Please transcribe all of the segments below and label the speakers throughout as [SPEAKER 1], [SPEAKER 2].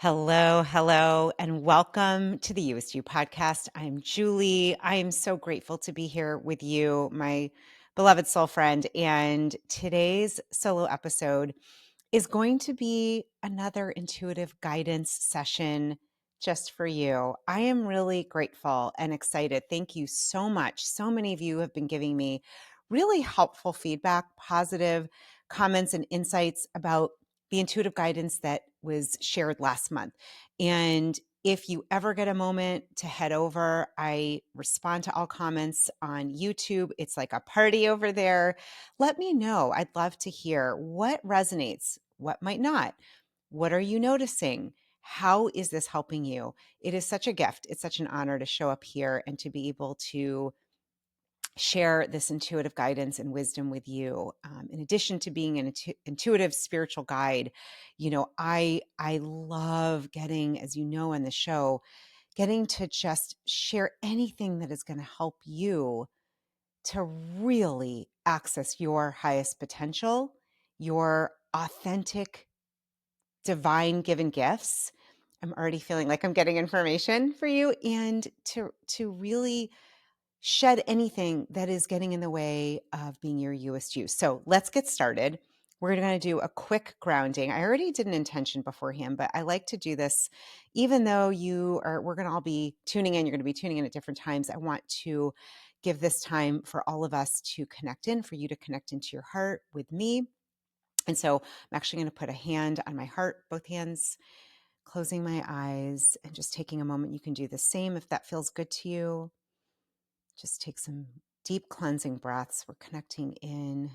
[SPEAKER 1] Hello, and welcome to the You-est You Podcast. I'm Julie. I am so grateful to be here with you, my beloved soul friend. And today's solo episode is going to be another intuitive guidance session just for you. I am really grateful and excited. Thank you so much. So many of you have been giving me really helpful feedback, positive comments, and insights about the intuitive guidance that was shared last month. And if you ever get a moment to head over, I respond to all comments on YouTube. It's like a party over there. Let me know. I'd love to hear what resonates, what might not. What are you noticing? How is this helping you? It is such a gift. It's such an honor to show up here and to be able to share this intuitive guidance and wisdom with you. In addition to being an intuitive spiritual guide, I love getting, as you know, on the show, getting to just share anything that is going to help you to really access your highest potential, your authentic, divine given gifts. I'm already feeling like I'm getting information for you, and to really shed anything that is getting in the way of being your You-est You. So let's get started. We're going to do a quick grounding. I already did an intention beforehand, but I like to do this even though we're going to all be tuning in. You're going to be tuning in at different times. I want to give this time for all of us to connect in, for you to connect into your heart with me. And so I'm actually going to put a hand on my heart, both hands, closing my eyes and just taking a moment. You can do the same if that feels good to you. Just take some deep cleansing breaths. We're connecting in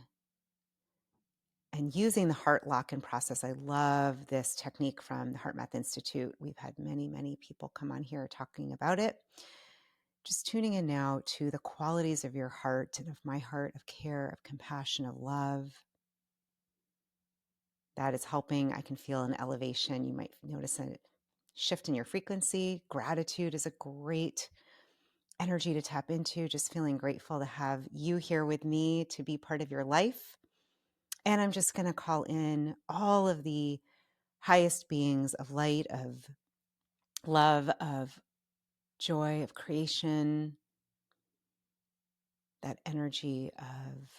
[SPEAKER 1] and using the heart lock in process. I love this technique from the Heart Math Institute. We've had many people come on here talking about it. Just tuning in now to the qualities of your heart and of my heart, of care, of compassion, of love. That is helping. I can feel an elevation. You might notice a shift in your frequency. Gratitude is a great energy to tap into, just feeling grateful to have you here with me to be part of your life. And I'm just going to call in all of the highest beings of light, of love, of joy, of creation, that energy of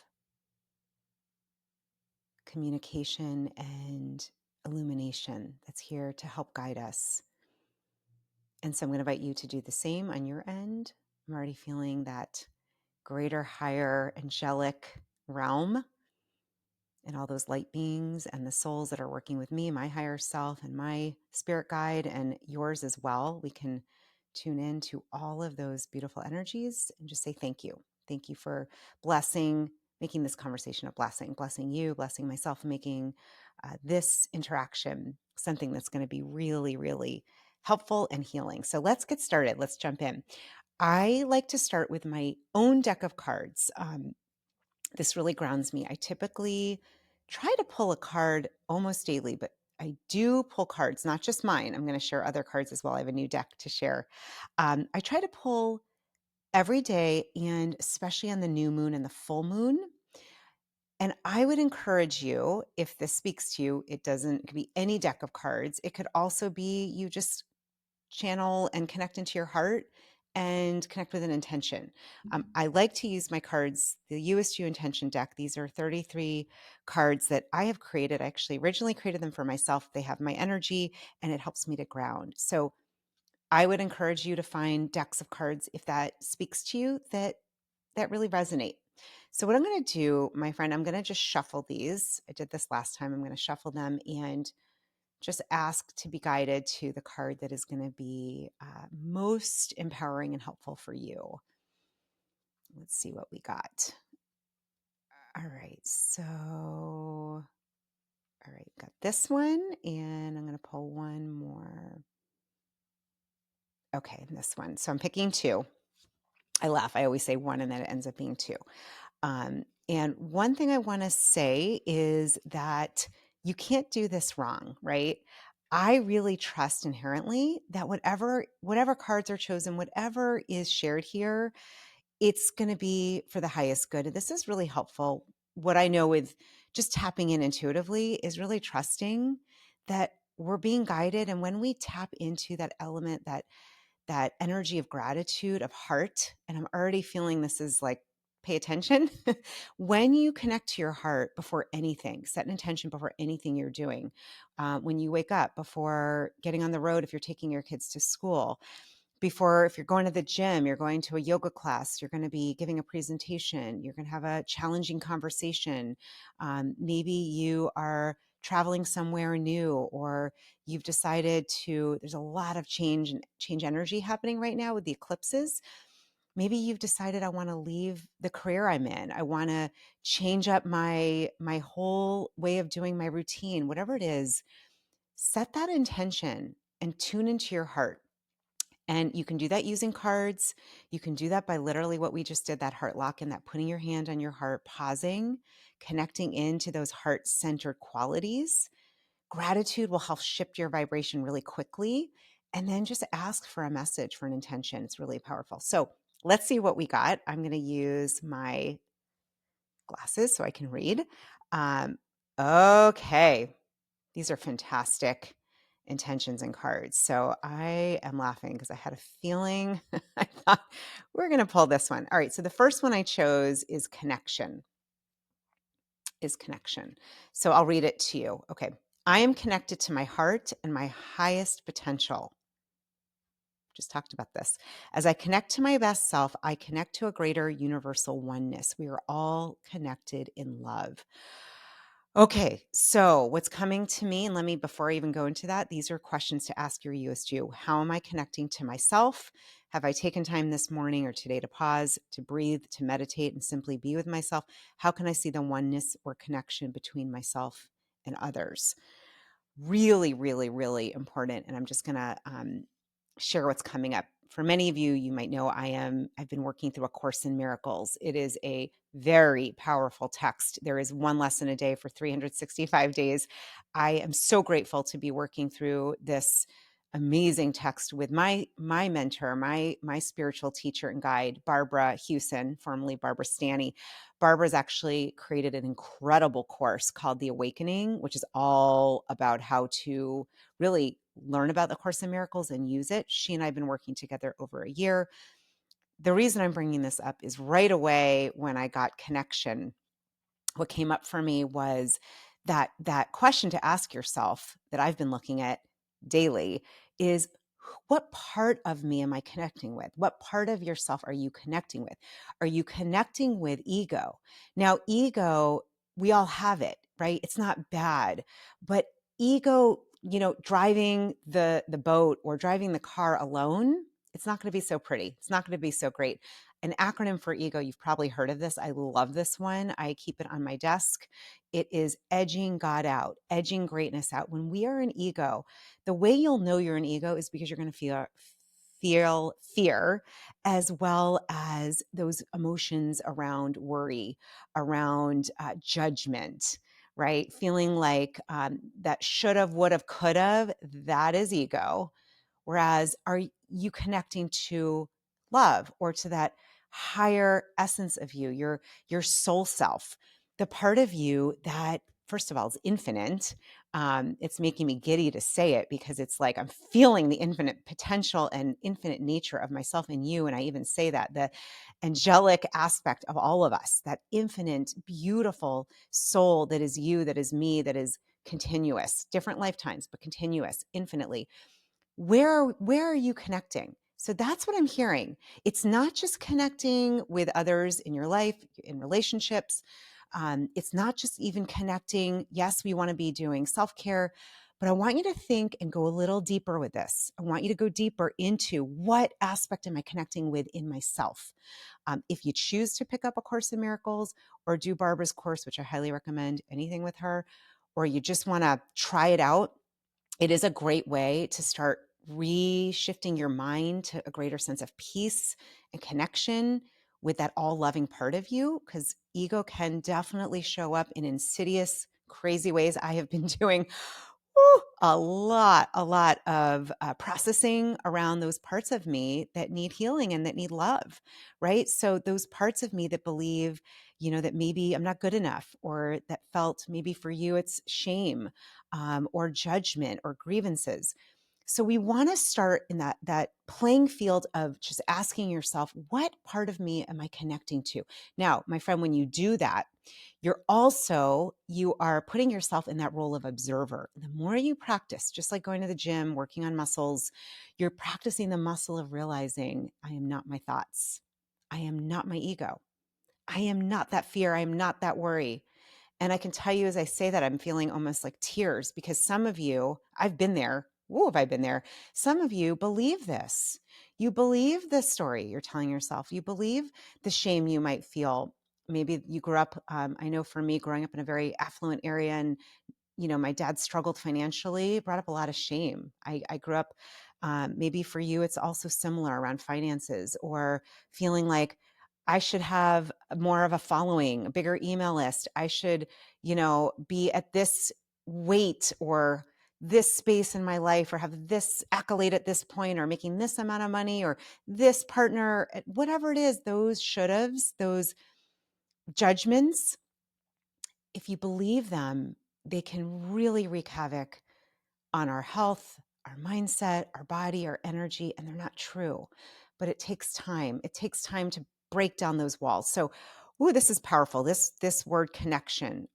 [SPEAKER 1] communication and illumination that's here to help guide us. And so I'm going to invite you to do the same on your end. I'm already feeling that greater, higher, angelic realm and all those light beings and the souls that are working with me, my higher self and my spirit guide and yours as well. We can tune in to all of those beautiful energies and just say thank you. Thank you for making this conversation a blessing you, blessing myself, making this interaction something that's going to be really helpful and healing. So let's get started. Let's jump in. I like to start with my own deck of cards. This really grounds me. I typically try to pull a card almost daily, but I do pull cards, not just mine. I'm going to share other cards as well. I have a new deck to share. I try to pull every day, and especially on the new moon and the full moon. And I would encourage you, if this speaks to you, it could be any deck of cards. It could also be you just channel and connect into your heart and connect with an intention. I like to use my cards, the You-est You intention deck. These are 33 cards that I have created. I actually originally created them for myself. They have my energy and it helps me to ground. So I would encourage you to find decks of cards if that speaks to you that really resonate. So what I'm going to do, my friend, I'm going to just shuffle these. I did this last time. I'm going to shuffle them and just ask to be guided to the card that is going to be most empowering and helpful for you. Let's see what we got. All right. Got this one, and I'm going to pull one more. Okay, this one. So I'm picking two. I laugh. I always say one, and then it ends up being two. And one thing I want to say is that you can't do this wrong, right? I really trust inherently that whatever cards are chosen, whatever is shared here, it's going to be for the highest good. And this is really helpful. What I know with just tapping in intuitively is really trusting that we're being guided. And when we tap into that element, that energy of gratitude, of heart, and I'm already feeling this is like, pay attention. When you connect to your heart before anything, set an intention before anything you're doing. When you wake up, before getting on the road, if you're taking your kids to school, before, if you're going to the gym, you're going to a yoga class, you're going to be giving a presentation, you're going to have a challenging conversation. Maybe you are traveling somewhere new, or you've decided to, there's a lot of change energy happening right now with the eclipses. Maybe you've decided, I want to leave the career I'm in. I want to change up my whole way of doing my routine. Whatever it is, set that intention and tune into your heart. And you can do that using cards. You can do that by literally what we just did, that heart lock, and that putting your hand on your heart, pausing, connecting into those heart-centered qualities. Gratitude will help shift your vibration really quickly. And then just ask for a message, for an intention. It's really powerful. So let's see what we got. I'm going to use my glasses so I can read. Okay. These are fantastic intentions and cards. So I am laughing because I had a feeling I thought we're going to pull this one. All right. So the first one I chose is connection. So I'll read it to you. Okay. I am connected to my heart and my highest potential. Just talked about this. As I connect to my best self, I connect to a greater universal oneness. We are all connected in love. Okay, so what's coming to me, and let me, before I even go into that, these are questions to ask your You-est You. How am I connecting to myself? Have I taken time this morning or today to pause, to breathe, to meditate, and simply be with myself? How can I see the oneness or connection between myself and others? Really, really, really important. And I'm just going to share what's coming up. For many of you, you might know I've been working through A Course in Miracles. It is a very powerful text. There is one lesson a day for 365 days. I am so grateful to be working through this amazing text with my mentor, my spiritual teacher and guide, Barbara Hewson, formerly Barbara Stanny. Barbara's actually created an incredible course called The Awakening, which is all about how to really learn about the Course in Miracles and use it. She and I have been working together over a year. The reason I'm bringing this up is right away when I got connection, what came up for me was that question to ask yourself that I've been looking at daily is, what part of me am I connecting with? What part of yourself are you connecting with? Are you connecting with ego? Now, ego, we all have it, right? It's not bad, but ego, driving the boat or driving the car alone, it's not going to be so pretty. It's not going to be so great. An acronym for ego, you've probably heard of this. I love this one. I keep it on my desk. It is edging God out, edging greatness out. When we are an ego, the way you'll know you're an ego is because you're going to feel fear, as well as those emotions around worry, around judgment, right? Feeling like that should have, would have, could have, that is ego. Whereas, are you connecting to love or to that higher essence of you, your soul self, the part of you that, first of all, is infinite. It's making me giddy to say it because it's like I'm feeling the infinite potential and infinite nature of myself and you. And I even say that the angelic aspect of all of us, that infinite, beautiful soul that is you, that is me, that is continuous, different lifetimes, but continuous, infinitely. Where are you connecting? So that's what I'm hearing. It's not just connecting with others in your life, in relationships. It's not just even connecting. Yes, we want to be doing self-care, but I want you to think and go a little deeper with this. I want you to go deeper into, what aspect am I connecting with in myself? If you choose to pick up A Course in Miracles or do Barbara's course, which I highly recommend, anything with her, or you just want to try it out, it is a great way to start reshifting your mind to a greater sense of peace and connection with that all loving part of you, because ego can definitely show up in insidious, crazy ways. I have been doing a lot of processing around those parts of me that need healing and that need love, right? So those parts of me that believe, that maybe I'm not good enough, or that felt maybe for you it's shame, or judgment or grievances. So we want to start in that playing field of just asking yourself, what part of me am I connecting to? Now, my friend, when you do that, you are putting yourself in that role of observer. The more you practice, just like going to the gym, working on muscles, you're practicing the muscle of realizing, I am not my thoughts. I am not my ego. I am not that fear. I am not that worry. And I can tell you, as I say that, I'm feeling almost like tears, because some of you, I've been there. Ooh, have I been there? Some of you believe this. You believe the story you're telling yourself. You believe the shame you might feel. Maybe you grew up, I know for me, growing up in a very affluent area, and my dad struggled financially, brought up a lot of shame. I grew up, maybe for you, it's also similar around finances, or feeling like I should have more of a following, a bigger email list. I should, be at this weight, or this space in my life, or have this accolade at this point, or making this amount of money, or this partner, whatever it is, those should haves, those judgments, if you believe them, they can really wreak havoc on our health, our mindset, our body, our energy, and they're not true. But it takes time. It takes time to break down those walls. So, ooh, this is powerful. This word connection.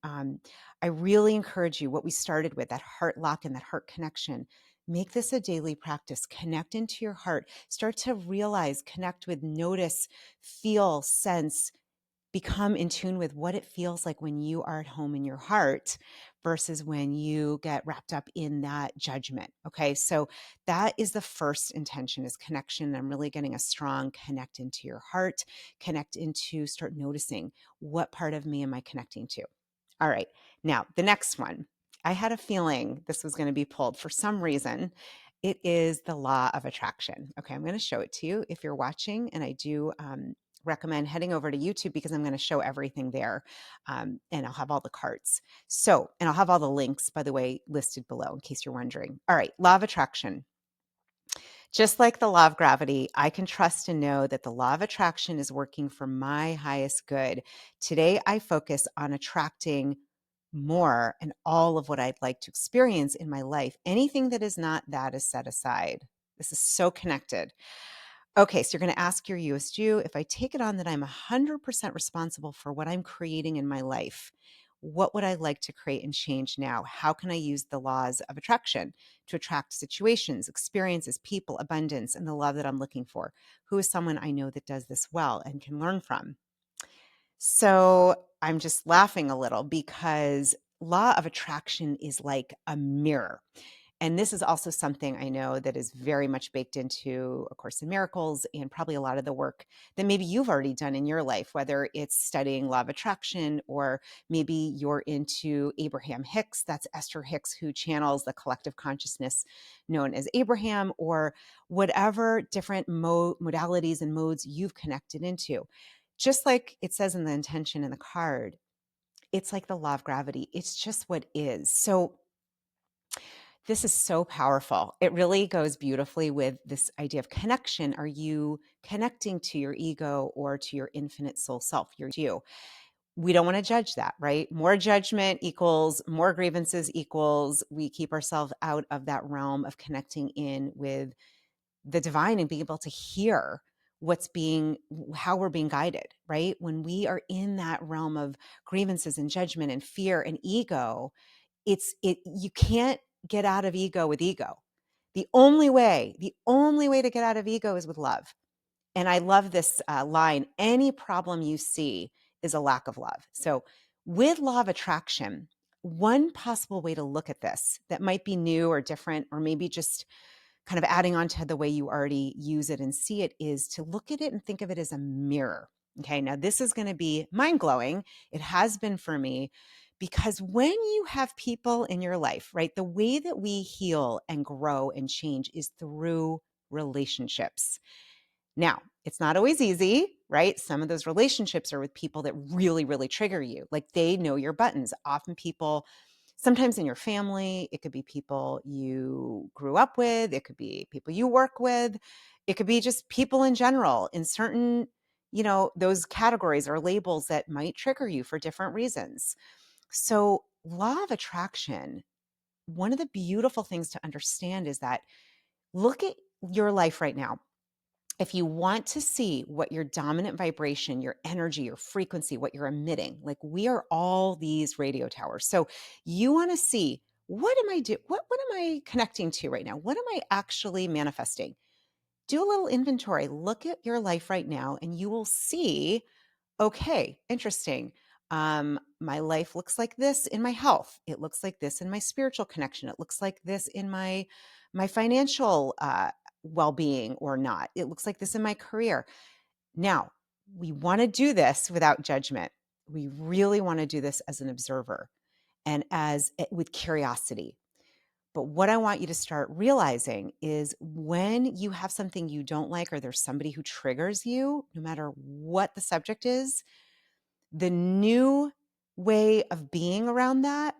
[SPEAKER 1] I really encourage you, what we started with, that heart lock and that heart connection. Make this a daily practice. Connect into your heart. Start to realize, connect with, notice, feel, sense, become in tune with what it feels like when you are at home in your heart versus when you get wrapped up in that judgment. Okay. So that is the first intention, is connection. I'm really getting a strong connect into your heart, start noticing, what part of me am I connecting to? All right. Now, the next one, I had a feeling this was going to be pulled for some reason. It is the law of attraction. Okay. I'm going to show it to you if you're watching. And I do recommend heading over to YouTube, because I'm going to show everything there. And I'll have all the cards. So, and I'll have all the links, by the way, listed below in case you're wondering. All right. Law of attraction. Just like the law of gravity, I can trust and know that the law of attraction is working for my highest good. Today, I focus on attracting more and all of what I'd like to experience in my life. Anything that is not that is set aside. This is so connected. Okay, so you're going to ask your You-est You, if I take it on that I'm 100% responsible for what I'm creating in my life, what would I like to create and change now? How can I use the laws of attraction to attract situations, experiences, people, abundance, and the love that I'm looking for? Who is someone I know that does this well and can learn from? So I'm just laughing a little, because law of attraction is like a mirror. And this is also something I know that is very much baked into A Course in Miracles, and probably a lot of the work that maybe you've already done in your life, whether it's studying law of attraction, or maybe you're into Abraham Hicks. That's Esther Hicks, who channels the collective consciousness known as Abraham, or whatever different modalities and modes you've connected into. Just like it says in the intention in the card, it's like the law of gravity. It's just what is. So this is so powerful. It really goes beautifully with this idea of connection. Are you connecting to your ego or to your infinite soul self, your you? We don't want to judge that, right? More judgment equals more grievances, equals we keep ourselves out of that realm of connecting in with the divine and being able to hear how we're being guided, right? When we are in that realm of grievances and judgment and fear and ego, you can't get out of ego with ego. The only way to get out of ego is with love. And I love this line: any problem you see is a lack of love. So with law of attraction, one possible way to look at this that might be new or different, or maybe just kind of adding on to the way you already use it and see it, is to look at it and think of it as a mirror. Okay, now this is going to be mind-blowing. It has been for me, because when you have people in your life, right, the way that we heal and grow and change is through relationships. Now, it's not always easy, right? Some of those relationships are with people that really, really trigger you. Like, they know your buttons. Often people, sometimes in your family, it could be people you grew up with, it could be people you work with, it could be just people in general in certain those categories or labels that might trigger you for different reasons. So, law of attraction, one of the beautiful things to understand is that look at your life right now. If you want to see what your dominant vibration, your energy, your frequency, what you're emitting, like we are all these radio towers. So you want to see, what am I doing? What am I connecting to right now? What am I actually manifesting? Do a little inventory. Look at your life right now and you will see, okay, interesting. My life looks like this in my health. It looks like this in my spiritual connection. It looks like this in my financial well-being or not. It looks like this in my career. Now, we want to do this without judgment. We really want to do this as an observer and with curiosity. But what I want you to start realizing is when you have something you don't like or there's somebody who triggers you, no matter what the subject is, the new way of being around that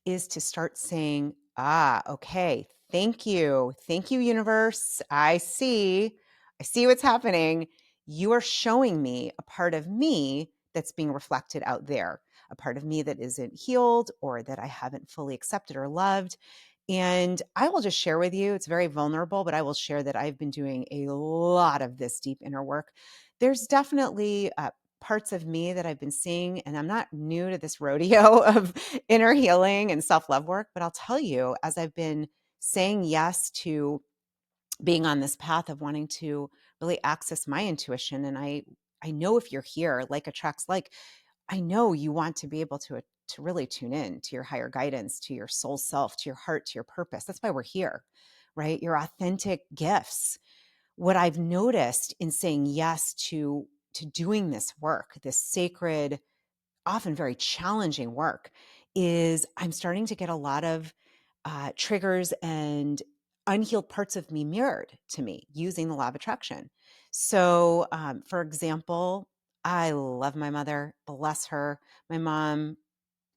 [SPEAKER 1] is to start saying, okay, thank you. Thank you, universe. I see what's happening. You are showing me a part of me that's being reflected out there, a part of me that isn't healed or that I haven't fully accepted or loved. And I will just share with you, it's very vulnerable, but I will share that I've been doing a lot of this deep inner work. There's definitely parts of me that I've been seeing, and I'm not new to this rodeo of inner healing and self-love work, but I'll tell you, as I've been saying yes to being on this path of wanting to really access my intuition, and I know if you're here, like attracts like, I know you want to be able to really tune in to your higher guidance, to your soul self, to your heart, to your purpose. That's why we're here, right? Your authentic gifts. What I've noticed in saying yes to doing this work, this sacred, often very challenging work, is I'm starting to get a lot of triggers and unhealed parts of me mirrored to me using the law of attraction. So, for example, I love my mother, bless her. My mom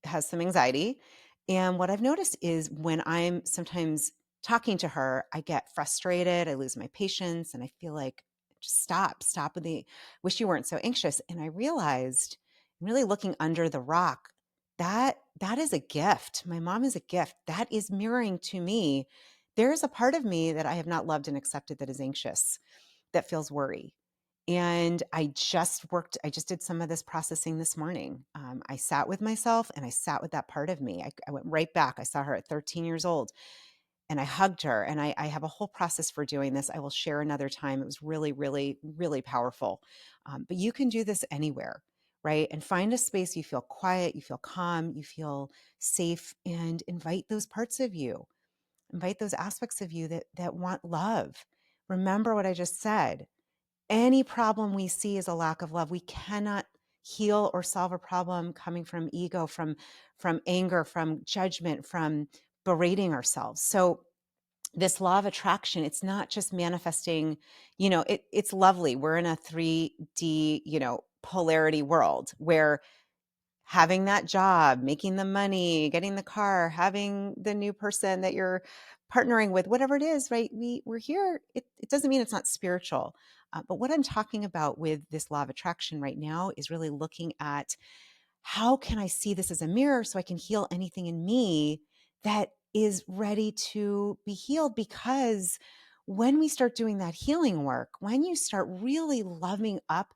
[SPEAKER 1] has some anxiety. And what I've noticed is when I'm sometimes talking to her, I get frustrated, I lose my patience, and I feel like, just stop with the wish you weren't so anxious. And I realized, really looking under the rock, that is a gift. My mom is a gift. That is mirroring to me. There is a part of me that I have not loved and accepted that is anxious, that feels worry. And I just did some of this processing this morning. I sat with myself and I sat with that part of me. I went right back. I saw her at 13 years old and I hugged her. And I have a whole process for doing this. I will share another time. It was really, really, really powerful. But you can do this anywhere, right? And find a space you feel quiet, you feel calm, you feel safe, and invite those parts of you. Invite those aspects of you that want love. Remember what I just said. Any problem we see is a lack of love. We cannot heal or solve a problem coming from ego, from anger, from judgment, from berating ourselves. So this law of attraction, it's not just manifesting, it's lovely. We're in a 3D, polarity world where having that job, making the money, getting the car, having the new person that you're partnering with, whatever it is, right? We're here. It doesn't mean it's not spiritual. But what I'm talking about with this law of attraction right now is really looking at, how can I see this as a mirror so I can heal anything in me that is ready to be healed? Because when we start doing that healing work, when you start really loving up,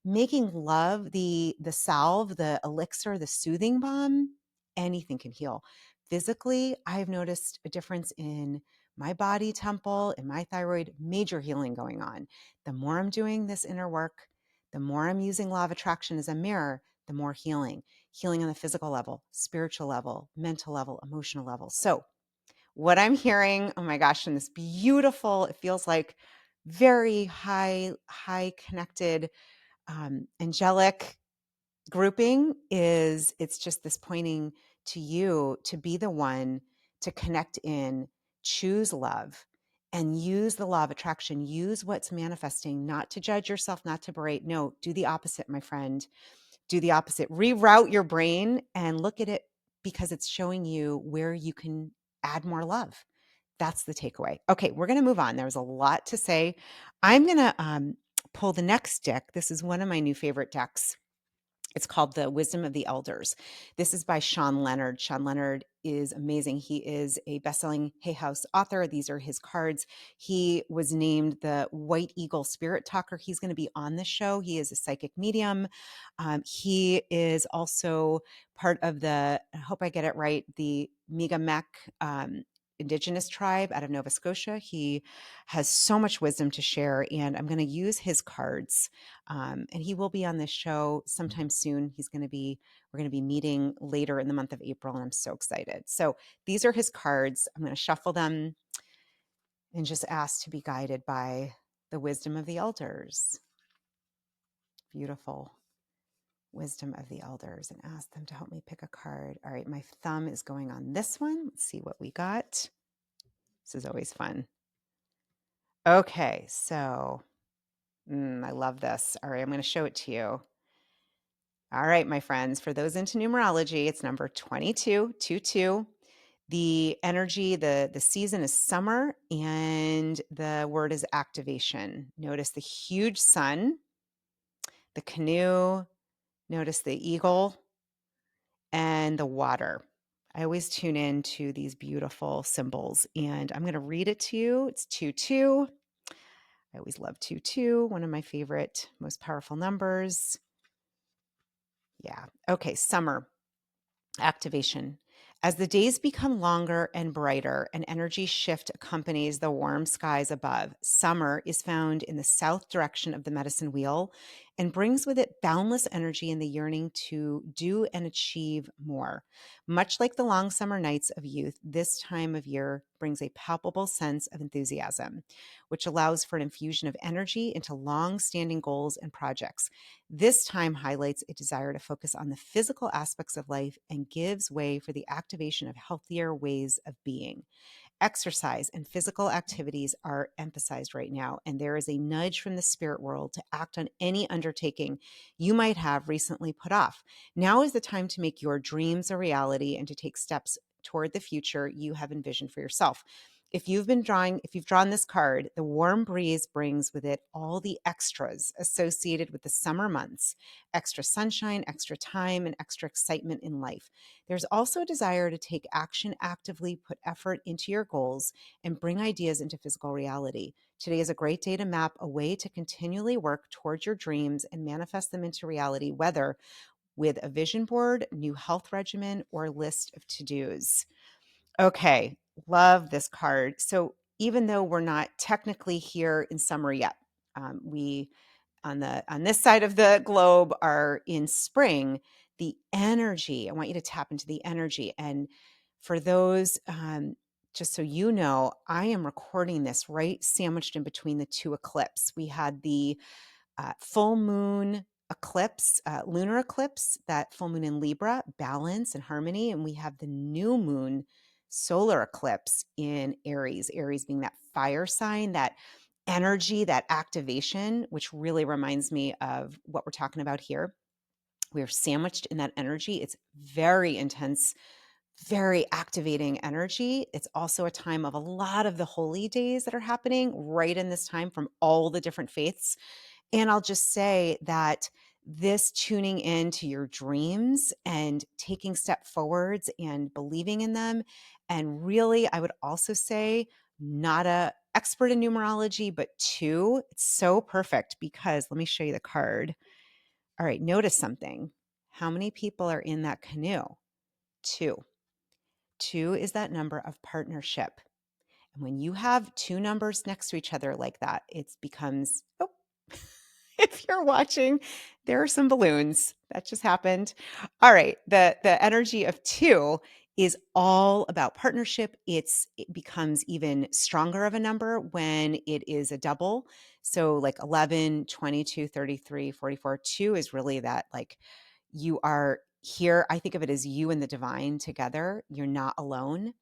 [SPEAKER 1] making love the salve, the elixir, the soothing balm, anything can heal. Physically, I've noticed a difference in my body temple, in my thyroid, major healing going on. The more I'm doing this inner work, the more I'm using law of attraction as a mirror, the more healing on the physical level, spiritual level, mental level, emotional level. So what I'm hearing, oh my gosh, in this beautiful, it feels like very high connected, angelic grouping, is it's just this pointing to you to be the one to connect in, choose love, and use the law of attraction. Use what's manifesting, not to judge yourself, not to berate. No, do the opposite, my friend. Do the opposite. Reroute your brain and look at it, because it's showing you where you can add more love. That's the takeaway. Okay, we're going to move on. There's a lot to say. I'm going to pull the next deck. This is one of my new favorite decks. It's called The Wisdom of the Elders. This is by Sean Leonard. Sean Leonard is amazing. He is a best-selling Hay House author. These are his cards. He was named the White Eagle Spirit Talker. He's going to be on the show. He is a psychic medium. He is also part of the, I hope I get it right, the Mi'kmaq Indigenous tribe out of Nova Scotia. He has so much wisdom to share, and I'm going to use his cards. And he will be on this show sometime soon. We're going to be meeting later in the month of April, and I'm so excited. So these are his cards. I'm going to shuffle them and just ask to be guided by the wisdom of the elders. Beautiful wisdom of the elders, and ask them to help me pick a card. All right, my thumb is going on this one. Let's see what we got. This is always fun. Okay, so I love this. All right, I'm going to show it to you. All right, my friends, for those into numerology, it's number 2222. The energy, the season is summer, and the word is activation. Notice the huge sun, the canoe, notice the eagle, and the water. I always tune in to these beautiful symbols, and I'm going to read it to you. It's 22. I always love 22, one of my favorite, most powerful numbers. Yeah. Okay, summer. Activation. As the days become longer and brighter, an energy shift accompanies the warm skies above. Summer is found in the south direction of the medicine wheel and brings with it boundless energy and the yearning to do and achieve more. Much like the long summer nights of youth, this time of year brings a palpable sense of enthusiasm, which allows for an infusion of energy into long-standing goals and projects. This time highlights a desire to focus on the physical aspects of life and gives way for the activation of healthier ways of being. Exercise and physical activities are emphasized right now, and there is a nudge from the spirit world to act on any undertaking you might have recently put off. Now is the time to make your dreams a reality and to take steps toward the future you have envisioned for yourself. If you've drawn this card, the warm breeze brings with it all the extras associated with the summer months: extra sunshine, extra time, and extra excitement in life. There's also a desire to take action actively, put effort into your goals, and bring ideas into physical reality. Today is a great day to map a way to continually work towards your dreams and manifest them into reality, whether with a vision board, new health regimen, or list of to-dos. Okay, love this card. So even though we're not technically here in summer yet, we on this side of the globe are in spring. The energy, I want you to tap into the energy. And for those, just so you know, I am recording this right sandwiched in between the two eclipses. We had the full moon eclipse, lunar eclipse, that full moon in Libra, balance and harmony. And we have the new moon solar eclipse in Aries, Aries being that fire sign, that energy, that activation, which really reminds me of what we're talking about here. We're sandwiched in that energy. It's very intense, very activating energy. It's also a time of a lot of the holy days that are happening right in this time from all the different faiths. And I'll just say that this tuning into your dreams and taking step forwards and believing in them. And really, I would also say, not a expert in numerology, but two, it's so perfect because let me show you the card. All right, notice something. How many people are in that canoe? Two. Two is that number of partnership. And when you have two numbers next to each other like that, it becomes, oh, if you're watching, there are some balloons. That just happened. All right. The energy of two is all about partnership. It becomes even stronger of a number when it is a double. So like 11, 22, 33, 44. Two is really that, like, you are here. I think of it as you and the divine together. You're not alone.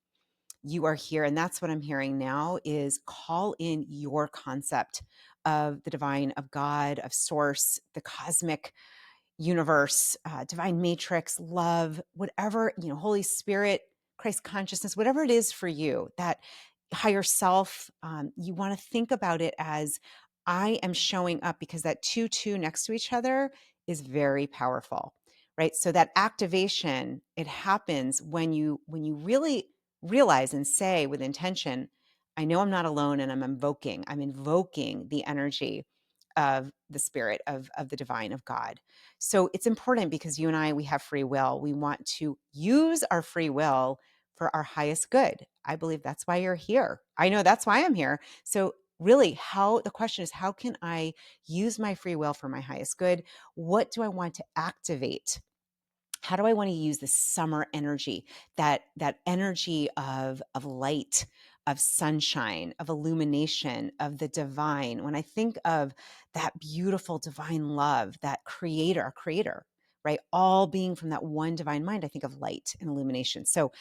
[SPEAKER 1] You are here. And that's what I'm hearing now is call in your concept of the divine, of God, of source, the cosmic universe, divine matrix, love, whatever, Holy Spirit, Christ consciousness, whatever it is for you, that higher self. You want to think about it as I am showing up, because that 2 2 next to each other is very powerful, right? So that activation, it happens when you really realize and say with intention, I know I'm not alone, and I'm invoking the energy of the spirit of the divine, of God. So it's important, because you and I, we have free will. We want to use our free will for our highest good. I believe that's why you're here. I know that's why I'm here. So really, the question is, how can I use my free will for my highest good? What do I want to activate? How do I want to use the summer energy, that energy of light, of sunshine, of illumination, of the divine? When I think of that beautiful divine love, that creator, right? All being from that one divine mind, I think of light and illumination. So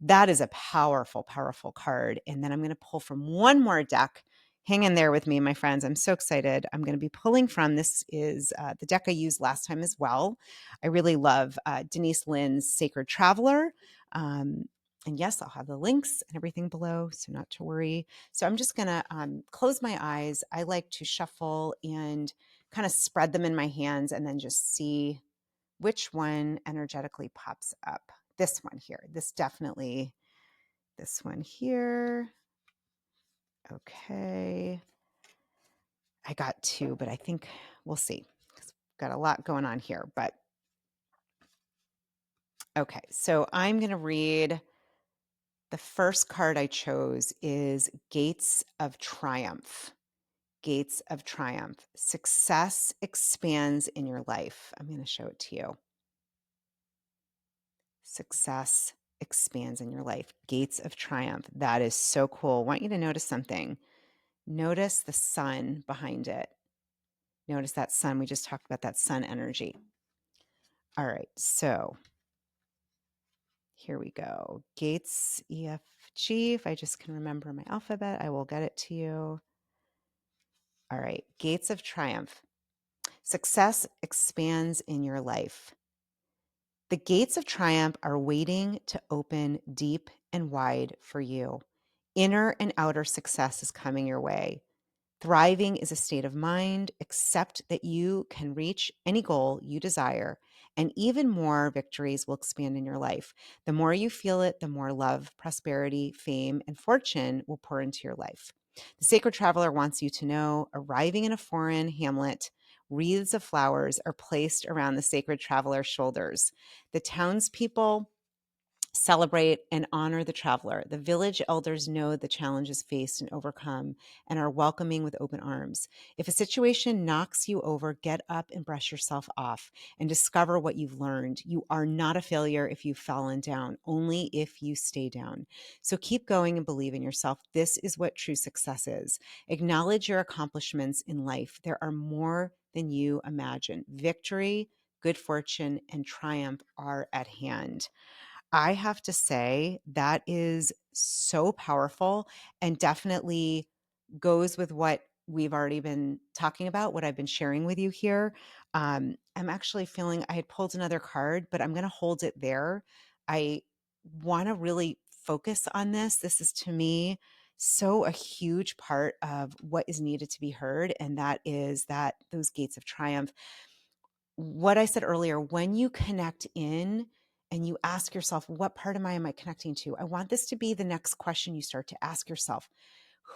[SPEAKER 1] that is a powerful, powerful card. And then I'm going to pull from one more deck. Hang in there with me, my friends. I'm so excited. I'm going to be pulling from, this is the deck I used last time as well. I really love Denise Lynn's Sacred Traveler. And yes, I'll have the links and everything below, so not to worry. So I'm just going to close my eyes. I like to shuffle and kind of spread them in my hands, and then just see which one energetically pops up. This one here, this one here. Okay. I got 2, but I think we'll see. Got a lot going on here, but okay. So I'm going to read, the first card I chose is Gates of Triumph. Gates of Triumph. Success expands in your life. I'm going to show it to you. Success expands in your life. Gates of Triumph. That is so cool. I want you to notice something. Notice the sun behind it. Notice that sun. We just talked about that sun energy. All right. So here we go. Gates, EFG. If I just can remember my alphabet, I will get it to you. All right. Gates of Triumph. Success expands in your life. The gates of triumph are waiting to open deep and wide for you. Inner and outer success is coming your way. Thriving is a state of mind. Accept that you can reach any goal you desire, and even more victories will expand in your life. The more you feel it, the more love, prosperity, fame, and fortune will pour into your life. The Sacred Traveler wants you to know, arriving in a foreign hamlet, wreaths of flowers are placed around the Sacred Traveler's shoulders. The townspeople celebrate and honor the traveler. The village elders know the challenges faced and overcome and are welcoming with open arms. If a situation knocks you over, get up and brush yourself off and discover what you've learned. You are not a failure if you've fallen down, only if you stay down. So keep going and believe in yourself. This is what true success is. Acknowledge your accomplishments in life. There are more than you imagine. Victory, good fortune, and triumph are at hand. I have to say that is so powerful, and definitely goes with what we've already been talking about, what I've been sharing with you here. I'm actually feeling, I had pulled another card, but I'm going to hold it there. I want to really focus on this. This is, to me, so a huge part of what is needed to be heard, and that is that those gates of triumph. What I said earlier, when you connect in and you ask yourself, what part of am I connecting to? I want this to be the next question you start to ask yourself.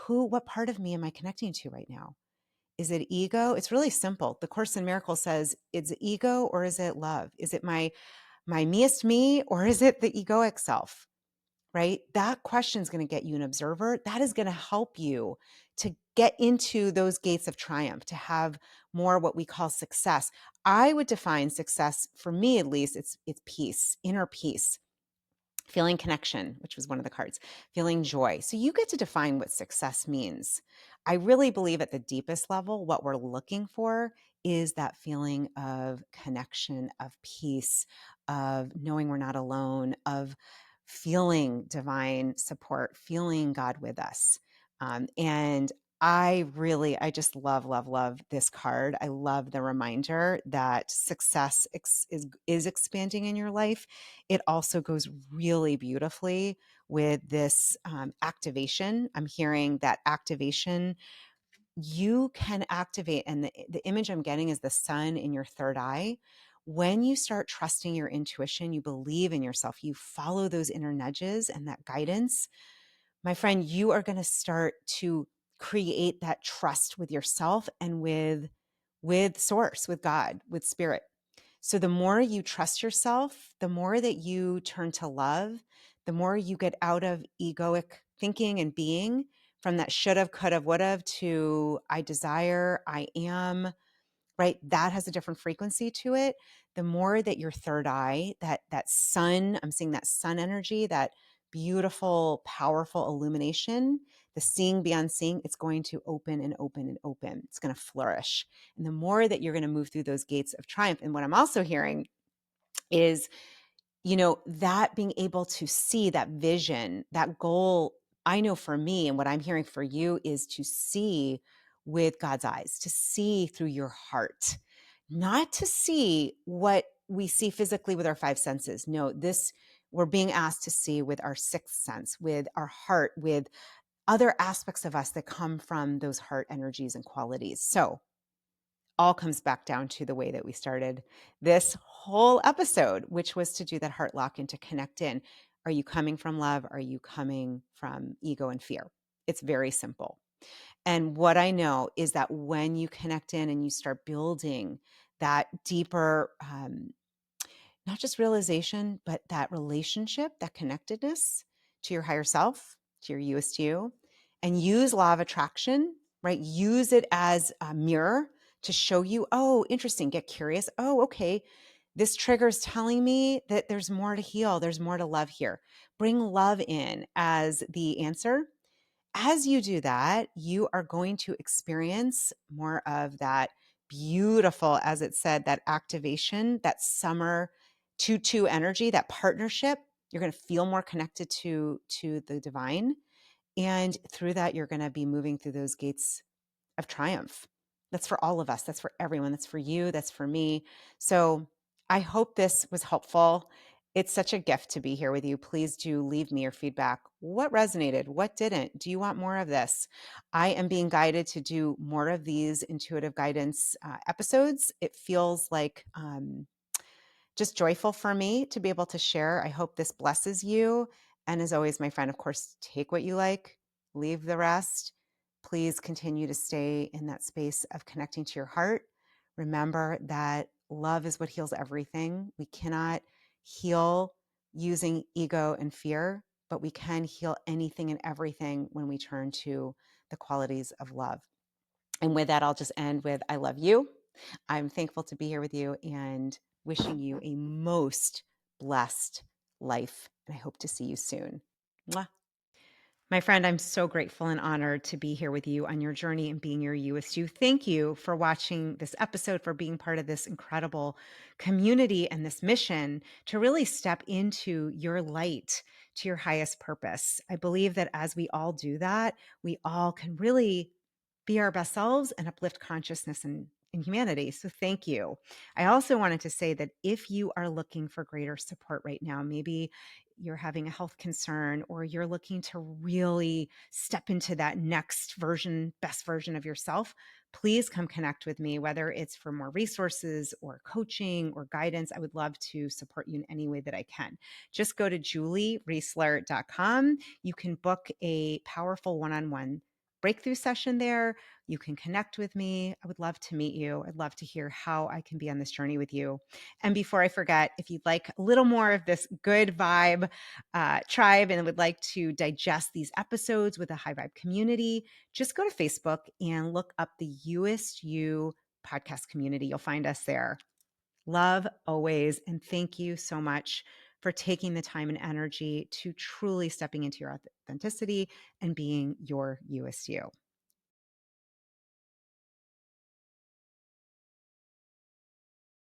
[SPEAKER 1] What part of me am I connecting to right now? Is it ego? It's really simple. The Course in Miracles says, is it ego or is it love? Is it my meest me, or is it the egoic self? Right? That question is going to get you an observer. That is going to help you to get into those gates of triumph, to have more what we call success. I would define success, for me at least, it's peace, inner peace, feeling connection, which was one of the cards, feeling joy. So you get to define what success means. I really believe at the deepest level, what we're looking for is that feeling of connection, of peace, of knowing we're not alone, of feeling divine support, feeling God with us. And I just love, love, love this card. I love the reminder that success is expanding in your life. It also goes really beautifully with this activation. I'm hearing that activation you can activate, and the image I'm getting is the sun in your third eye. When you start trusting your intuition, you believe in yourself, you follow those inner nudges and that guidance, my friend, you are going to start to create that trust with yourself and with source, with God, with spirit. So the more you trust yourself, the more that you turn to love, the more you get out of egoic thinking and being, from that should have, could have, would have, to I desire, I am, right? That has a different frequency to it. The more that your third eye, that sun, I'm seeing that sun energy, that beautiful, powerful illumination, the seeing beyond seeing, it's going to open and open and open. It's going to flourish. And the more that you're going to move through those gates of triumph. And what I'm also hearing is, that being able to see that vision, that goal, I know for me, and what I'm hearing for you is to see with God's eyes, to see through your heart, not to see what we see physically with our five senses. No, we're being asked to see with our sixth sense, with our heart, with other aspects of us that come from those heart energies and qualities. So all comes back down to the way that we started this whole episode, which was to do that heart lock and to connect in. Are you coming from love? Are you coming from ego and fear? It's very simple. And what I know is that when you connect in and you start building that deeper, not just realization, but that relationship, that connectedness to your higher self, to your You-est You, and use law of attraction, right? Use it as a mirror to show you, oh, interesting, get curious. Oh, okay, this trigger is telling me that there's more to heal. There's more to love here. Bring love in as the answer. As you do that, you are going to experience more of that beautiful, as it said, that activation, that summer 2-2 energy, that partnership. You're going to feel more connected to the divine. And through that, you're going to be moving through those gates of triumph. That's for all of us. That's for everyone. That's for you. That's for me. So I hope this was helpful. It's such a gift to be here with you. Please do leave me your feedback. What resonated? What didn't? Do you want more of this? I am being guided to do more of these intuitive guidance episodes. It feels like just joyful for me to be able to share. I hope this blesses you. And as always, my friend, of course, take what you like, leave the rest. Please continue to stay in that space of connecting to your heart. Remember that love is what heals everything. We cannot heal using ego and fear, but we can heal anything and everything when we turn to the qualities of love. And with that, I'll just end with I love you. I'm thankful to be here with you and wishing you a most blessed life. And I hope to see you soon. Mwah. My friend, I'm so grateful and honored to be here with you on your journey and being your You-est You. Thank you for watching this episode, for being part of this incredible community and this mission to really step into your light, to your highest purpose. I believe that as we all do that, we all can really be our best selves and uplift consciousness in humanity. So thank you. I also wanted to say that if you are looking for greater support right now, maybe you're having a health concern or you're looking to really step into that next version, best version of yourself, please come connect with me, whether it's for more resources or coaching or guidance. I would love to support you in any way that I can. Just go to juliereisler.com. You can book a powerful one-on-one breakthrough session there. You can connect with me. I would love to meet you. I'd love to hear how I can be on this journey with you. And before I forget, if you'd like a little more of this good vibe tribe and would like to digest these episodes with a high vibe community, just go to Facebook and look up the You-est You podcast community. You'll find us there. Love always. And thank you so much for taking the time and energy to truly stepping into your authenticity and being your You-est You.